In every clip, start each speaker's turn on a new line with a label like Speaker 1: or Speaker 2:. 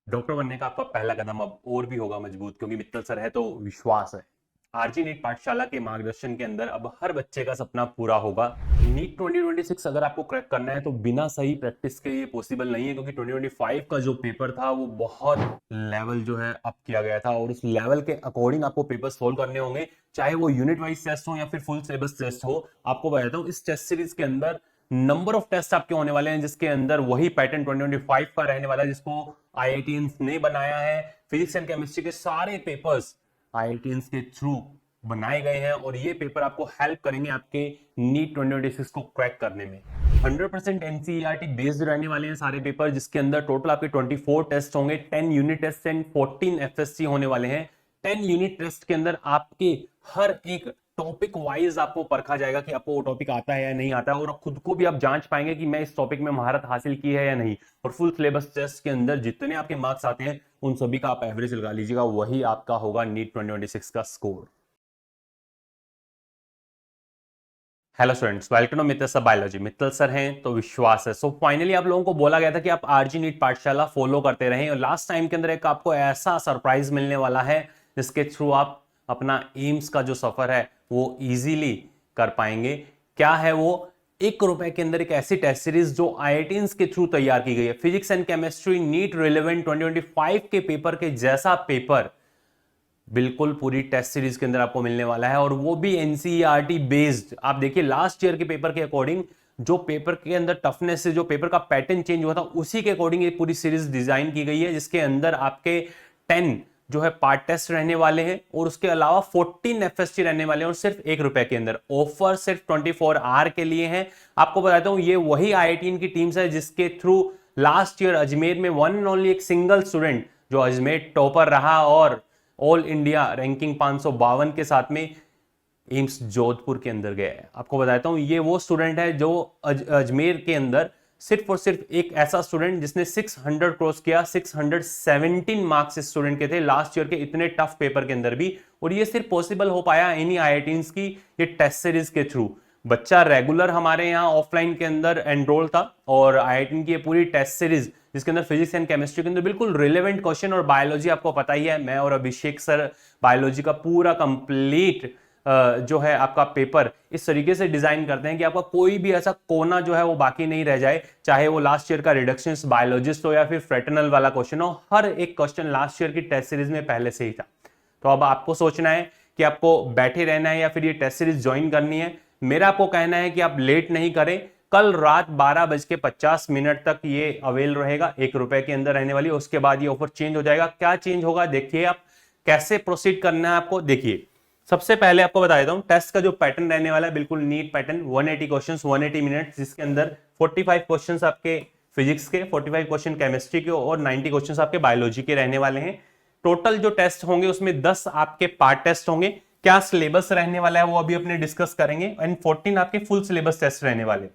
Speaker 1: Doctor बनने का आपका पहला कदम अब और भी होगा मजबूत, क्योंकि मित्तल सर है तो विश्वास है। आरजी नीट पाठशाला के मार्गदर्शन के अंदर अब हर बच्चे का सपना पूरा होगा। नीट 2026 अगर आपको क्रैक करना है तो बिना सही प्रैक्टिस के ये पॉसिबल नहीं है, क्योंकि 2025 का जो पेपर था वो बहुत लेवल जो है अप किया गया था और उस लेवल के अकॉर्डिंग आपको पेपर सोल्व करने होंगे, चाहे वो यूनिट वाइज टेस्ट हो या फिर फुल सिलेबस टेस्ट हो। आपको बताता हूँ इस टेस्ट सीरीज के अंदर नंबर ऑफ टेस्ट आपके होने वाले हैं, जिसके अंदर वही पैटर्न 2025 का रहने वाला है जिसको आईआईटीएंस ने बनाया है। फिजिक्स एंड केमिस्ट्री के सारे पेपर्स आईआईटीएंस के थ्रू बनाए गए हैं और ये पेपर आपको हेल्प करेंगे आपके नीट 2026 को क्रैक करने में। 100% एनसीईआरटी बेस्ड रहने वाले हैं सारे पेपर, जिसके अंदर टोटल आपके 24 टेस्ट होंगे, 10 यूनिट टेस्ट एंड 14 एफएससी होने वाले हैं। 10 यूनिट टेस्ट के अंदर आपके हर एक टॉपिक वाइज आपको परखा जाएगा कि आपको वो टॉपिक आता है या नहीं आता है, और खुद को भी आप जांच पाएंगे कि मैं इस टॉपिक में महारत हासिल की है या नहीं। और फुल सिलेबस टेस्ट के अंदर जितने आपके मार्क्स आते हैं उन सभी का आप एवरेज लगा लीजिएगा, वही आपका होगा नीट 2026 का score. Hello students, welcome to Mittal sir biology. Mittal sir हैं तो विश्वास है। सो फाइनली आप लोगों को बोला गया था कि आप आरजी नीट पाठशाला फॉलो करते रहें, और लास्ट टाइम के अंदर एक आपको ऐसा सरप्राइज मिलने वाला है जिसके थ्रू आप अपना एम्स का जो सफर है वो इजीली कर पाएंगे। क्या है वो? ₹1 के अंदर एक ऐसी टेस्ट सीरीज जो आईआईटीएंस के थ्रू तैयार की गई है। Physics and chemistry NEET relevant 2025 के पेपर के जैसा पेपर बिल्कुल पूरी टेस्ट सीरीज के अंदर आपको मिलने वाला है, और वो भी एनसीईआरटी बेस्ड। आप देखिए लास्ट ईयर के पेपर के अकॉर्डिंग जो पेपर के अंदर टफनेस से जो पेपर का पैटर्न चेंज हुआ था उसी के अकॉर्डिंग ये पूरी सीरीज डिजाइन की गई है, जिसके अंदर आपके 10 जो है पार्ट टेस्ट रहने वाले हैं और उसके अलावा 14 एफएसटी रहने वाले हैं, और सिर्फ ₹1 के अंदर। ऑफर सिर्फ 24 आवर के लिए है। आपको बताता हूं ये वही आईआईटी की टीम्स है जिसके थ्रू लास्ट ईयर अजमेर में वन एंड ओनली एक सिंगल स्टूडेंट जो अजमेर टॉपर रहा और ऑल इंडिया रैंकिंग 552 के साथ में एम्स जोधपुर के अंदर गया है। आपको बताता हूं ये वो स्टूडेंट है जो अजमेर के अंदर सिर्फ और सिर्फ एक ऐसा स्टूडेंट जिसने 600 क्रॉस किया। 617 मार्क्स इस स्टूडेंट के थे लास्ट ईयर के इतने टफ पेपर के अंदर भी, और ये सिर्फ पॉसिबल हो पाया इन्हीं आईआईटीज की ये टेस्ट सीरीज के थ्रू। बच्चा रेगुलर हमारे यहाँ ऑफलाइन के अंदर एनरोल था, और आईआईटी की ये पूरी टेस्ट सीरीज जिसके अंदर फिजिक्स एंड केमिस्ट्री के अंदर बिल्कुल रिलेवेंट क्वेश्चन, और बायोलॉजी आपको पता ही है मैं और अभिषेक सर बायोलॉजी का पूरा कंप्लीट जो है आपका पेपर इस तरीके से डिजाइन करते हैं कि आपका कोई भी ऐसा कोना जो है वो बाकी नहीं रह जाए, चाहे वो लास्ट ईयर का रिडक्शंस बायोलॉजिस्ट हो या फिर फ्रेटर्नल वाला क्वेश्चन हो। हर एक क्वेश्चन लास्ट ईयर की टेस्ट सीरीज में पहले से ही था। तो अब आपको सोचना है कि आपको बैठे रहना है या फिर ये टेस्ट सीरीज ज्वाइन करनी है। मेरा आपको कहना है कि आप लेट नहीं करें, कल रात 12:50 तक ये अवेल रहेगा। ₹1 के अंदर रहने वाली, उसके बाद ये ऑफर चेंज हो जाएगा। क्या चेंज होगा देखिए आप, कैसे प्रोसीड करना है आपको देखिए। सबसे पहले आपको बता देता हूं टेस्ट का जो पैटर्न रहने वाला है बिल्कुल नीट पैटर्न। 180 क्वेश्चंस 180 मिनट, जिसके अंदर 45 क्वेश्चंस आपके फिजिक्स के, 45 क्वेश्चन केमिस्ट्री के और 90 क्वेश्चंस आपके बायोलॉजी के रहने वाले हैं। टोटल जो टेस्ट होंगे उसमें 10 आपके पार्ट टेस्ट होंगे। क्या सिलेबस रहने वाला है वो अभी अपने डिस्कस करेंगे। एंड 14 आपके फुल सिलेबस टेस्ट रहने वाले।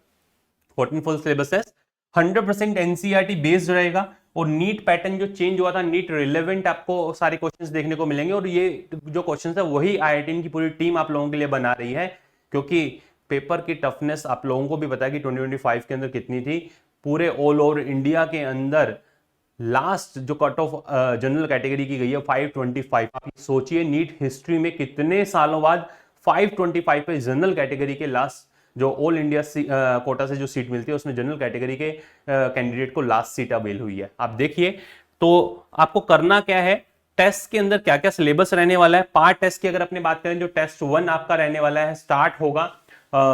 Speaker 1: 14 full syllabus test 100% NCERT based रहेगा, और नीट पैटर्न जो चेंज हुआ था नीट रिलेवेंट आपको सारे क्वेश्चंस देखने को मिलेंगे। और ये जो क्वेश्चंस है वही आईआईटी की पूरी टीम आप लोगों के लिए बना रही है, क्योंकि पेपर की टफनेस आप लोगों को भी पता है कि 2025 के अंदर कितनी थी। पूरे ऑल ओवर इंडिया के अंदर लास्ट जो कट ऑफ जनरल कैटेगरी की गई है 525। आप सोचिए नीट हिस्ट्री में कितने सालों बाद 525 पे जनरल कैटेगरी के लास्ट जो ऑल इंडिया कोटा से जो सीट मिलती है उसमें जनरल कैटेगरी के कैंडिडेट को लास्ट सीट अवेल हुई है। आप देखिए तो आपको करना क्या है, टेस्ट के अंदर क्या क्या सिलेबस रहने वाला है। पार्ट टेस्ट की अगर अपनी बात करें, जो टेस्ट 1 आपका रहने वाला है स्टार्ट होगा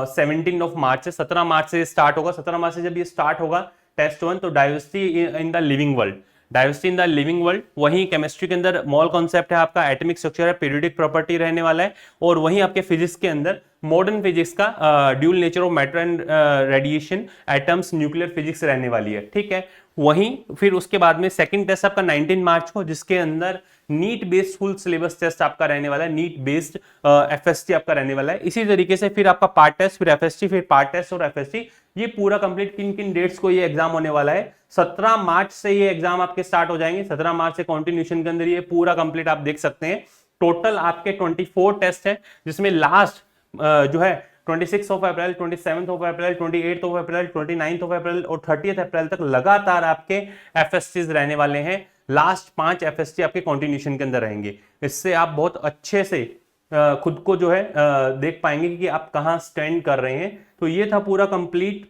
Speaker 1: 17 मार्च से। 17 मार्च से स्टार्ट होगा। 17 मार्च से जब ये स्टार्ट होगा टेस्ट 1, तो diversity in the living world, diversity in the living world. वहीं केमिस्ट्री के अंदर मॉल कॉन्सेप्ट है आपका, एटॉमिक स्ट्रक्चर है, पीरियोडिक प्रॉपर्टी रहने वाला है। और वहीं आपके फिजिक्स के अंदर मॉडर्न फिजिक्स का dual nature of matter and radiation, atoms, nuclear physics रहने वाली है। ठीक है, वहीं फिर उसके बाद में सेकंड टेस्ट आपका 19 मार्च को, जिसके अंदर NEET based full syllabus test आपका रहने वाला है। नीट बेस्ड एफएसटी आपका रहने वाला है। इसी तरीके से फिर आपका पार्ट टेस्ट, फिर एफएसटी, फिर पार्ट टेस्ट और एफएसटी। ये पूरा कंप्लीट किन किन डेट्स को ये एग्जाम होने वाला है। 17 मार्च से ये एग्जाम आपके स्टार्ट हो जाएंगे। 17 मार्च से कंटिन्यूएशन के अंदर ये पूरा कंप्लीट आप देख सकते हैं। टोटल आपके 24 टेस्ट है, जिसमें लास्ट जो है 26 अप्रैल, 27 अप्रैल, 28 अप्रैल, 29 अप्रैल और 30 अप्रैल तक लगातार आपके एफएससीज रहने वाले हैं। लास्ट 5 FST आपके कॉन्टिन्यूशन के अंदर रहेंगे। इससे आप बहुत अच्छे से खुद को जो है देख पाएंगे कि आप कहाँ स्टैंड कर रहे हैं। तो ये था पूरा कंप्लीट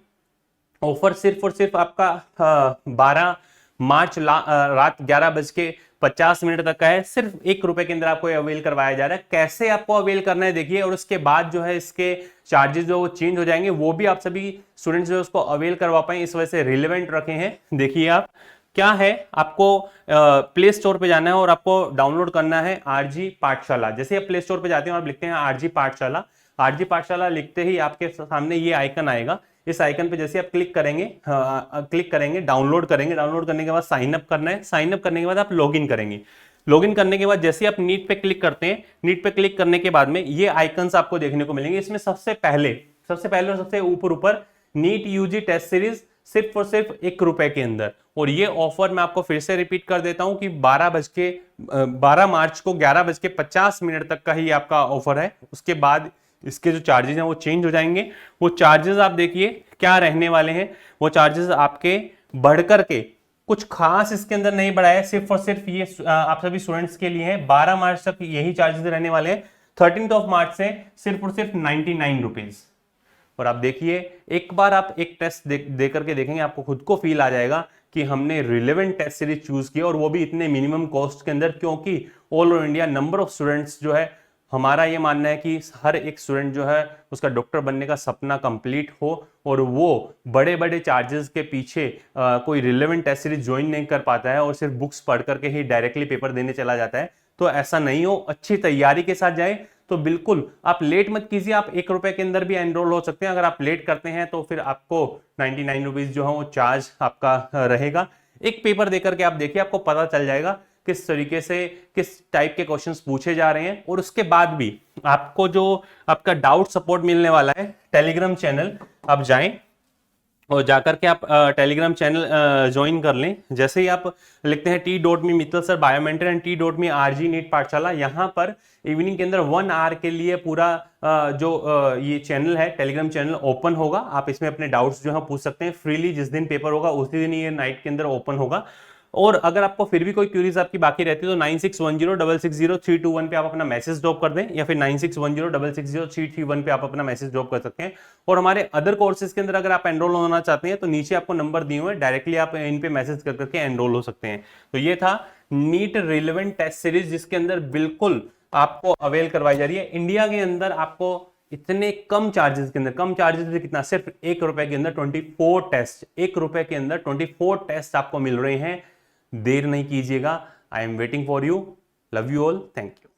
Speaker 1: ऑफर, सिर्फ और सिर्फ आपका 12 मार्च रात 11:50 तक का है। सिर्फ 1 रुपए के अंदर आपको अवेल करवाया जा रहा है। कैसे आपको अवेल करना है देखिए, और उसके बाद जो है इसके चार्जेस जो वो चेंज हो जाएंगे, वो भी आप सभी स्टूडेंट्स जो उसको अवेल करवा पाए, इस वजह से रिलेवेंट रखे हैं। देखिए आप क्या है, आपको प्ले स्टोर पे जाना है और आपको डाउनलोड करना है आरजी पाठशाला। जैसे आप प्ले स्टोर पे जाते हैं और आप लिखते हैं आरजी पाठशाला, आरजी पाठशाला लिखते ही आपके सामने ये आइकन आएगा। इस आइकन पे जैसे आप क्लिक करेंगे डाउनलोड करेंगे। डाउनलोड करने के बाद साइन अप करना है। साइन अप करने के बाद आप लॉगिन करेंगे। लॉगिन करने के बाद जैसे आप नीट पे क्लिक करते हैं, नीट पे क्लिक करने के बाद में ये आइकन्स आपको देखने को मिलेंगे। इसमें सबसे पहले और सबसे ऊपर नीट यूजी टेस्ट सीरीज सिर्फ और सिर्फ 1 रुपए के अंदर। और ये ऑफर मैं आपको फिर से रिपीट कर देता हूं कि 12 मार्च को 11:50 तक का ही आपका ऑफर है। उसके बाद इसके जो चार्जेस हैं वो चेंज हो जाएंगे। वो चार्जेस आप देखिए क्या रहने वाले हैं। वो चार्जेस आपके बढ़कर के कुछ खास इसके अंदर नहीं बढ़ाया, सिर्फ और सिर्फ ये आप सभी स्टूडेंट्स के लिए है। 12 मार्च तक यही चार्जेस रहने वाले हैं। 13 मार्च से सिर्फ और सिर्फ 99 रुपीज। और आप देखिए, एक बार आप एक टेस्ट दे करके देखेंगे, आपको खुद को फील आ जाएगा कि हमने रिलेवेंट टेस्ट सीरीज चूज किया, और वो भी इतने मिनिमम कॉस्ट के अंदर। क्योंकि all over India number of students जो है, हमारा ये मानना है कि हर एक स्टूडेंट जो है उसका डॉक्टर बनने का सपना कंप्लीट हो, और वो बड़े बड़े चार्जेस के पीछे कोई रिलेवेंट टेस्ट सीरीज ज्वाइन नहीं कर पाता है और सिर्फ बुक्स पढ़ करके ही डायरेक्टली पेपर देने चला जाता है। तो ऐसा नहीं हो, अच्छी तैयारी के साथ जाए। तो बिल्कुल आप लेट मत कीजिए, आप 1 रुपए के अंदर भी एनरोल हो सकते हैं। अगर आप लेट करते हैं तो फिर आपको 99 रुपीज जो है वो चार्ज आपका रहेगा। एक पेपर देकर के आप देखिए, आपको पता चल जाएगा किस तरीके से किस टाइप के क्वेश्चंस पूछे जा रहे हैं। और उसके बाद भी आपको जो आपका डाउट सपोर्ट मिलने वाला है, टेलीग्राम चैनल आप जाएं और जाकर के आप टेलीग्राम चैनल ज्वाइन कर लें। जैसे ही आप लिखते हैं t.me Mittal sir bio mentor and t.me RG NEET Pathshala, यहाँ पर इवनिंग के अंदर 1 आवर के लिए पूरा ये चैनल है, टेलीग्राम चैनल ओपन होगा। आप इसमें अपने डाउट्स जो है पूछ सकते हैं फ्रीली। जिस दिन पेपर होगा उसी दिन ये नाइट के अंदर ओपन होगा। और अगर आपको फिर भी कोई क्यूरीज आपकी बाकी रहती है तो 9610660321 पे आप अपना मैसेज ड्रॉप कर दें, या फिर 9610660331 पे आप अपना मैसेज ड्रॉप कर सकते हैं। और हमारे अदर कोर्सेज के अंदर अगर आप एनरोल होना चाहते हैं तो नीचे आपको नंबर दिए हुए हैं, डायरेक्टली आप इन पे मैसेज कर करके एनरोल हो सकते हैं। तो ये था नीट रिलेवेंट टेस्ट सीरीज, जिसके अंदर बिल्कुल आपको अवेल करवाई जा रही है। इंडिया के अंदर आपको इतने कम चार्जेस के अंदर, कम चार्जेस से कितना, सिर्फ 1 रुपए के अंदर 24 टेस्ट, 1 रुपए के अंदर 24 टेस्ट आपको मिल रहे हैं। देर नहीं कीजिएगा। I am waiting for you. Love you all. Thank you.